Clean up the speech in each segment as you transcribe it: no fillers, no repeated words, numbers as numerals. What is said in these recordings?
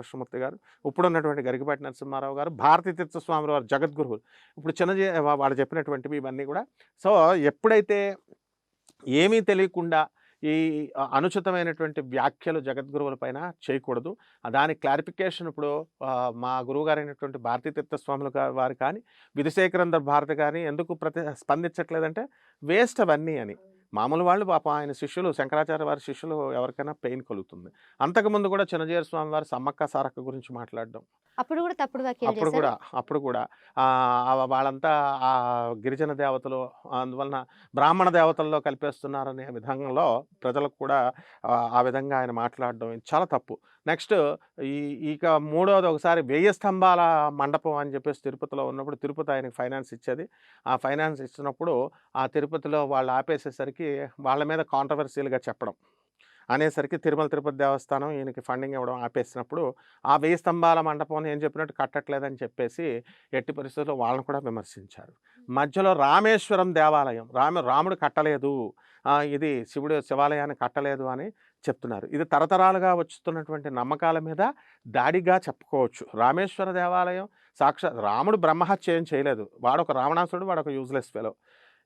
కృష్ణమూర్తి గారు, ఇప్పుడున్నటువంటి గరికపాటి నరసింహారావు గారు, భారతీ తీర్థస్వామి వారు జగద్గురువులు. ఇప్పుడు వాళ్ళు చెప్పినటువంటివి ఇవన్నీ కూడా. సో, ఎప్పుడైతే ఏమీ తెలియకుండా ఈ అనుచితమైనటువంటి వ్యాఖ్యలు జగద్గురువుల పైన చేయకూడదు. దానికి క్లారిఫికేషన్ ఇప్పుడు మా గురువుగారైనటువంటి భారతీ తీర్థస్వాములు వారు కానీ, విధుశేఖరేంద్ర భారతి కానీ ఎందుకు స్పందించట్లేదంటే వేస్ట్ అవన్నీ అని. మామూలు వాళ్ళు పాపం ఆయన శిష్యులు, శంకరాచార్య వారి శిష్యులు ఎవరికైనా పెయిన్ కలుగుతుంది. అంతకుముందు కూడా చిన్నజీయర్ స్వామి వారు సమ్మక్క సారక్క గురించి మాట్లాడడం. అప్పుడు కూడా తప్పుడు వ్యాఖ్యలు అప్పుడు చేశారా? కూడా అప్పుడు కూడా వాళ్ళంతా గిరిజన దేవతలు, అందువలన బ్రాహ్మణ దేవతల్లో కలిపేస్తున్నారనే విధంలో ప్రజలకు కూడా ఆ విధంగా ఆయన మాట్లాడడం చాలా తప్పు. నెక్స్ట్ ఈ ఇక మూడోది ఒకసారి 1000 స్తంభాల మండపం అని చెప్పేసి తిరుపతిలో ఉన్నప్పుడు తిరుపతి ఆయనకి ఫైనాన్స్ ఇచ్చేది. ఆ ఫైనాన్స్ ఇచ్చినప్పుడు ఆ తిరుపతిలో వాళ్ళు ఆపేసేసరికి వాళ్ళ మీద కాంట్రవర్సీలుగా చెప్పడం అనేసరికి తిరుపతి దేవస్థానం ఈయనకి ఫండింగ్ ఇవ్వడం ఆపేసినప్పుడు ఆ 1000 స్తంభాల మండపం ఏం చెప్పినట్టు కట్టట్లేదని చెప్పేసి ఎట్టి పరిస్థితుల్లో వాళ్ళని కూడా విమర్శించారు. మధ్యలో రామేశ్వరం దేవాలయం రాముడు కట్టలేదు, ఇది శివాలయాన్ని కట్టలేదు అని చెప్తున్నారు. ఇది తరతరాలుగా వస్తున్నటువంటి నమ్మకాల మీద దాడిగా చెప్పుకోవచ్చు. రామేశ్వర దేవాలయం రాముడు బ్రహ్మహత్య ఏం చేయలేదు. వాడొక రావణాసురుడు, వాడొక యూజ్లెస్ ఫెలో.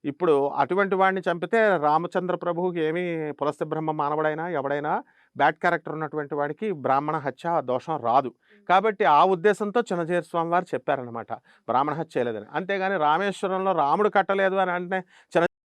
ఇప్పుడు అటువంటి వాడిని చంపితే రామచంద్ర ప్రభువుకి ఏమీ పులస్త్య బ్రహ్మ మానవుడైనా ఎవడైనా బ్యాడ్ క్యారెక్టర్ ఉన్నటువంటి వాడికి బ్రాహ్మణ హత్య దోషం రాదు. కాబట్టి ఆ ఉద్దేశంతో చిన్నజీయర్ స్వామి వారు చెప్పారనమాట బ్రాహ్మణ హత్య చేయలేదని. అంతేగాని రామేశ్వరంలో రాముడు కట్టలేదు అని అంటే